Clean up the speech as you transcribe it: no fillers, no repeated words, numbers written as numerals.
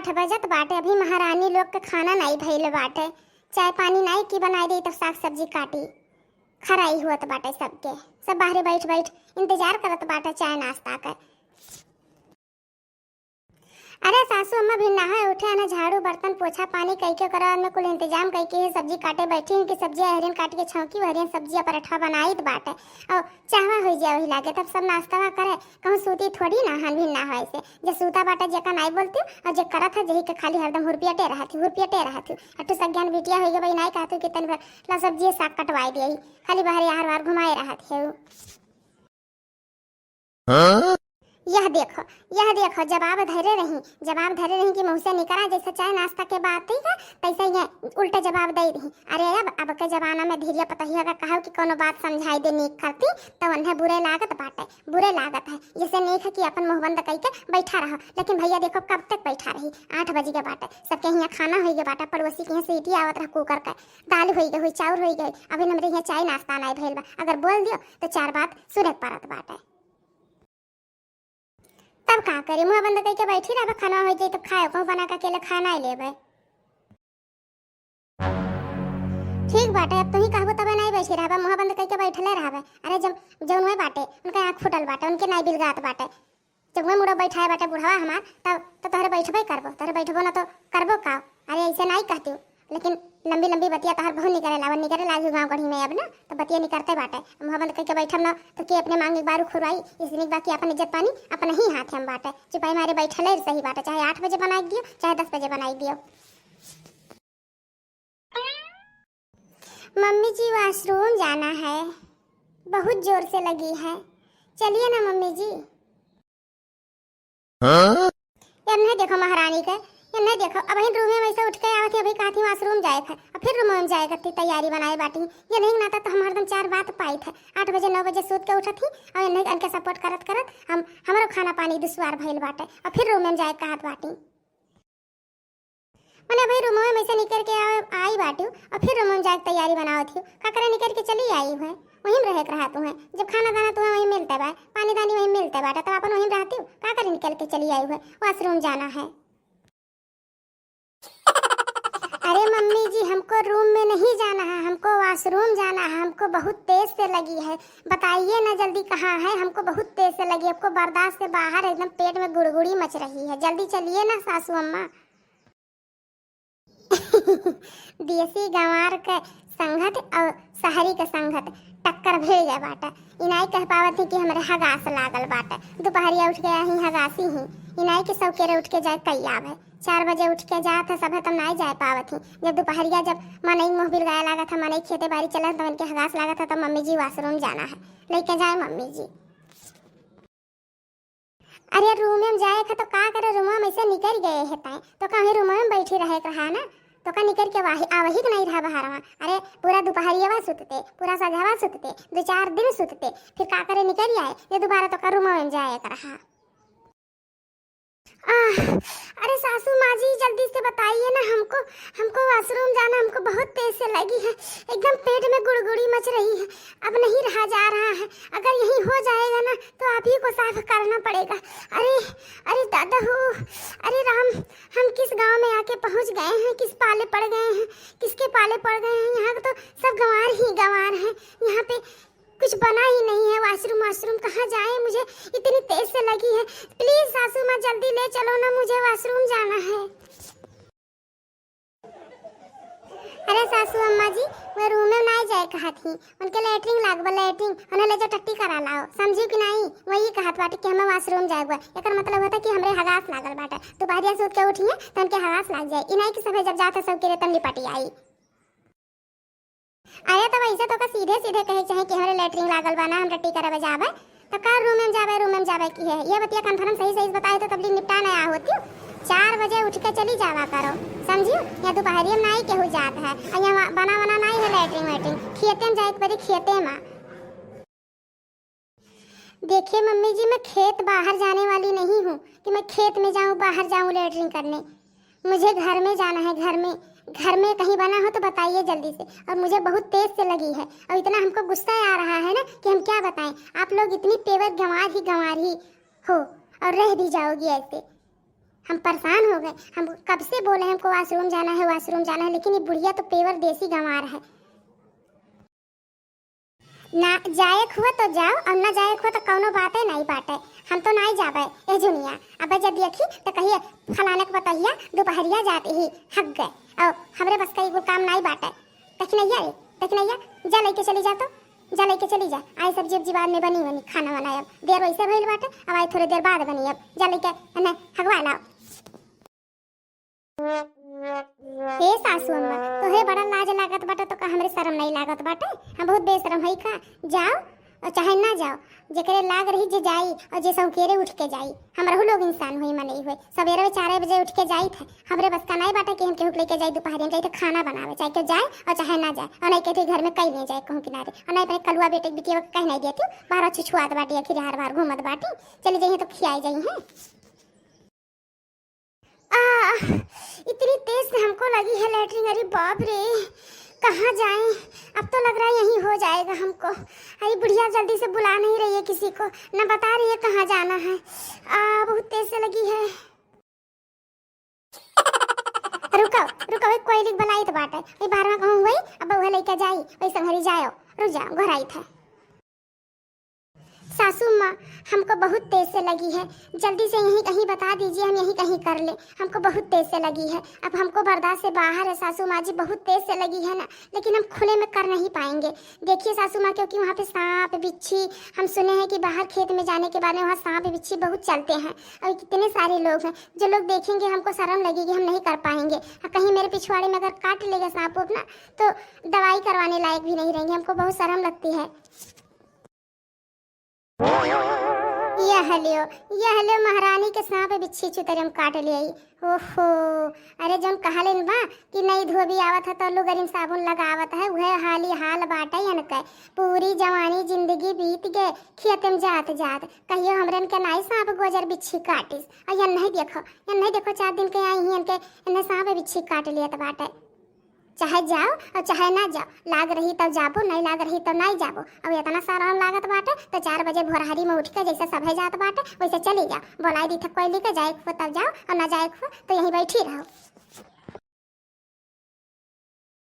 8 बजत बाटे, अभी महारानी लोग के खाना नहीं भइल बाटे, चाय पानी नहीं की बनाई दी तो साग सब्जी काटी खराई हुआ बाटे। सबके सब बाहरे बैठ बैठ इंतजार करत बाटे चाय नाश्ता का। अरे सासू अम्मा भी नहाए उठे ना, झाड़ू बर्तन पोछा पानी कई के करा में कुल इंतजाम कई के सब्जी काटे बैठी हूं कि सब्जी हरियन काट के छौकी हरियन सब्जी पराठा बनाई तो बाटे और चाहवा हो जाए वही लागे तब सब नाश्ता करे। कहूँ सूती थोड़ी ना हन भी ना हो ऐसे जे सूता बाटे जेका नहीं बोलती और जे करत है जही के खाली हरदम हुरपियाटे रहती अट्टू सज्ञान बिटिया हो गए भाई नहीं कहती कि तन ला सब्जी साग कटवाई दिए खाली बाहर यार वार घुमाए रहत है। यह देखो जवाब धरे रही कि मुँह से निकला जैसे चाय नाश्ता के बाद ठीक है तैसे ये उल्टा जवाब दे रही। अरे अब के जमाना में धीरे पतहिया का कहो कि कोनो बात समझाई दे नीक करती तो उन्हें बुरे लागत है। जैसे नहीं है कि अपन मुँह बंद करके बैठा रहो, लेकिन भैया देखो कब तक बैठा रही। 8 बजे के बाटे सबके यहाँ खाना हो गया बाटा, पड़ोसी के यहाँ सीटी आवत रहा कुकर का, दाल हो गई चाउर हो गई, अभी हमारे यहाँ चाय नाश्ता नहीं भइल बा। अगर बोल दियो तो 4 बात सुने पड़त बाटे। तब का करी मुँह बंद करके बैठी रह, खाना हो जाए तो खाए कहूँ बना के अकेले खाना ही लेबे। ठीक बाटे अब तुम ही कहबो तब नहीं बैठी रह, मुँह बंद करके बैठले रहबे। अरे जब जौन हुए बाटे उनका आँख फुटल बाटे, उनके नहीं बिलगात बाटे, जब वह मुड़ा बैठाए बाटे बुढ़वा हमार तब तो तोहरे बैठबे करबो, तोहरे बैठबो ना तो करबो का। अरे ऐसे नहीं कहती लेकिन लंबी लंबी बतिया तोहर बहुत निकले लाजू गाँव गढ़ी में अब ना तो बतिया निकलते बाटे। मुँह बंद करके बैठब ना तो के अपने मांग एक बार खुरवाई, इसलिए बाकी अपन इज्जत पानी अपने ही हाथ हम बाटे। चुपाई मारे बैठले सही बाटे, चाहे 8 बजे बनाई दियो चाहे 10 बजे बनाई दियो। मम्मी जी वॉशरूम जाना है, बहुत जोर से लगी है, चलिए ना मम्मी जी। यार नहीं देखो महारानी के, ये नहीं देखो अब रूम में वैसे उठ के आवत है, अभी कहती वॉशरूम जाए थे और फिर रूम में जाए करती तैयारी बनाए बाटी। ये नहीं नाता तो हम हरदम 4 बात पाई थे, 8 बजे 9 बजे सूत के उठत थी और नहीं उनके सपोर्ट करत हम हमारो खाना पानी दुश्वार भइल बाटे और फिर रूम में जाए कहत बाटी। मैंने भाई रूम में वैसे निकल के आई बाटी और फिर रूम में जाए तैयारी बनाओ थी का करे निकल के चली आई है। वहीं रह रहा तुम्हें जब खाना दाना तुम्हें वहीं मिलता है, पानी दानी वहीं मिलता बाटे तो अपन वहीं रहती हूँ का करे निकल के चली आई है। वॉशरूम जाना है। अरे मम्मी जी हमको रूम में नहीं जाना है, हमको वॉशरूम जाना है, हमको बहुत तेज से लगी है, बताइए ना जल्दी कहाँ है। हमको बहुत तेज से लगी, आपको बर्दाश्त से बाहर एकदम पेट में गुड़गुड़ी मच रही है, जल्दी चलिए ना सासू अम्मा। देसी गंवार के संगत और शहरी के संगत टक्कर भेज जाए बाटा। इनाई कह पावत है कि हमारे हगास लागल बाटा, दोपहरिया उठ के ही हगासी ही इनाई के सौकेरे उठ के जाए तैयार है। 4 बजे उठ के जात है सब तब नहीं जाए पावत ही। जब दोपहरिया जब मनई मुँह बिलगाया लगा था, मनई खेते बाड़ी चला तो उनके हगास लगा था, तो मम्मी जी वॉशरूम जाना है लेके जाए मम्मी जी। अरे रूम में जाए था तो का करे, रूम में ऐसे निकल गए है तो कहीं रूम में बैठी रहे ना तो का निकल के आवही नहीं रहा बाहर। अरे पूरा दोपहरिया सुतते, पूरा सजावा सुतते, 2-4 दिन सुतते, फिर का करे निकल आए ये दोबारा तो का रूम में जाए रहा। अरे सासू माँ जी जल्दी से बताइए ना, हमको वॉशरूम जाना, हमको बहुत तेज से लगी है, एकदम पेट में गुड़गुड़ी मच रही है, अब नहीं रहा जा रहा है। अगर यही हो जाएगा ना तो आप ही को साफ करना पड़ेगा। अरे दादा हो, अरे राम, हम किस गांव में आके पहुंच गए हैं, किस पाले पड़ गए हैं, किसके पाले पड़ गए हैं। यहाँ तो सब गंवार ही गंवार हैं, यहाँ पे कुछ बना ही नहीं है। वॉशरूम कहाँ जाए, मुझे इतनी तेज से लगी है। प्लीज सासू माँ जल्दी ले चलो ना, मुझे वॉशरूम जाना है। अरे सासू अम्मा जी मैं रूम में नहीं जाए कहा थी, उनके लेटरिंग लागबा, लेटरिंग उन्हें ले जाओ टट्टी करा लाओ, समझी कि नहीं। वही कहत बाटे कि हमें वॉशरूम जाएगा, एकर मतलब होता कि हमरे हगास लागल बाटे, दोपहरिया सूत के उठिए तो उनके हगास लाग जाए। इनाई की सब जब जाते सब के तम लिपटी आई। अरे तब ऐसे तो का सीधे कहे चाहे कि हमारे लेटरिंग लागल बना, हम टट्टी करे जावे तो का रूम में जावे की है। ये बतिया कंफर्म सही बताए तो तब निपटा नहीं होती। 4 बजे उठ के चली जावा करो, समझियो। या दोपहरिया में नहीं केहू जात है, यहाँ बना नहीं है लेटरिंग वेटरिंग, खेते में जाए बड़ी खेते में। देखिए मम्मी जी मैं खेत बाहर जाने वाली नहीं हूँ कि मैं खेत में जाऊँ बाहर जाऊँ लेटरिंग करने। मुझे घर में जाना है, घर में कहीं बना हो तो बताइए जल्दी से। और मुझे बहुत तेज से लगी है और इतना हमको गुस्सा आ रहा है ना कि हम क्या बताएं। आप लोग इतनी पेवर गंवार ही हो और रह भी जाओगी ऐसे। हम परेशान हो गए। हम कब से बोले हमको वॉशरूम जाना है, वॉशरूम जाना है, लेकिन ये बुढ़िया तो पेवर देसी गंवार है। ना जाए हुआ तो जाओ और ना जाए हुआ तो कौनो बात है नहीं बाटे। हम तो नहीं जाबे ए जुनिया। अब जब देखी तो कहिए फलाने को बताइए दोपहरिया जाते ही हक गए और हमरे बस का एगो काम नहीं बाटे। तक नहीं जा लेके चली जा, तो जा लेके चली जा। आई सब्जी उब्जी बाद में बनी खाना बनाए, अब देर वैसे भइल बाटे, अब आई थोड़ी देर बाद बनी, अब जा लेके हमें हगवा लाओ। ए सासू अम्मा तोहे बड़ा लाज लागत बाटे तो का हमरे शर्म नहीं लागत बाटे? हम बहुत बेशरम हई का? जाओ और चाहे ना जाओ, जेकरे लाग रही जे जाई और जे सौकेरे उठ के जाई। हमरहु लोग इंसान होई मने होई, सवेरे 4 बजे उठ के जाई थे। हमरे बस का नहीं बाटे कि हम केहू लेके जाई दोपहर में जाई तो खाना बनावे, चाहे के जाए और चाहे ना जाए, और नहीं के घर में कहीं नहीं जाए कहूं किनारे, और नहीं पे कलुआ बेटे बिटिया कह नहीं देती बाहर छुछुआत बाटी या खिरहार बाहर घूमत बाटी। चली जाइए तो खियाई जाई हैं। इतनी तेज से हमको लगी है लैटरिन, अरे बाप रे कहाँ जाएं? अब तो लग रहा है यहीं हो जाएगा हमको। अरे बुढ़िया जल्दी से बुला नहीं रही है किसी को, न बता रही है कहाँ जाना है। बहुत तेज से लगी है। रुको कोई लिख बनाई तो बात है 12 कहूँ वही अब वह लेकर जाई वही संघरी जाओ। रुक जाओ घर आई था। सासू माँ हमको बहुत तेज से लगी है, जल्दी से यहीं कहीं बता दीजिए, हम यहीं कहीं कर ले। हमको बहुत तेज से लगी है, अब हमको बर्दाश्त से बाहर है सासू माँ जी, बहुत तेज से लगी है ना, लेकिन हम खुले में कर नहीं पाएंगे। देखिए सासू माँ, क्योंकि वहाँ पे सांप बिच्छी, हम सुने हैं कि बाहर खेत में जाने के बाद में वहाँ सांप बिच्छी बहुत चलते हैं, और कितने सारे लोग हैं जो लोग देखेंगे हमको शर्म लगेगी, हम नहीं कर पाएंगे। कहीं मेरे पिछवाड़े में अगर काट लेगा सांप ना तो दवाई करवाने लायक भी नहीं रहेंगे, हमको बहुत शर्म लगती है। यह लियो महारानी के सांप बिच्छी चुतरे में काट लिया। ओहो अरे जौन कहलिन बा कि नहीं धोबी आवत है तो लुगरिन साबुन लगावत है, वह हाल बाटा यन के पूरी जवानी जिंदगी बीत गए खेत में जात कहियो हमरन के नाई सांप गोजर बिच्छी काटिस। और यन नहीं देखो 4 दिन के आई ही इन्हें सांप बिच्छी काट लिया बाटे। चाहे जाओ और चाहे ना जाओ, लाग रही तब जाबो, नहीं लाग रही तब नहीं जाबो। अब इतना सारा लागत बाटे तो 4 बजे भोरहरी में उठ के जैसे सभे जात बाटे वैसे चली जाओ। बोलाई दी था कोई लेके जाए तब जाओ और ना जाए तो यहीं बैठी रहो।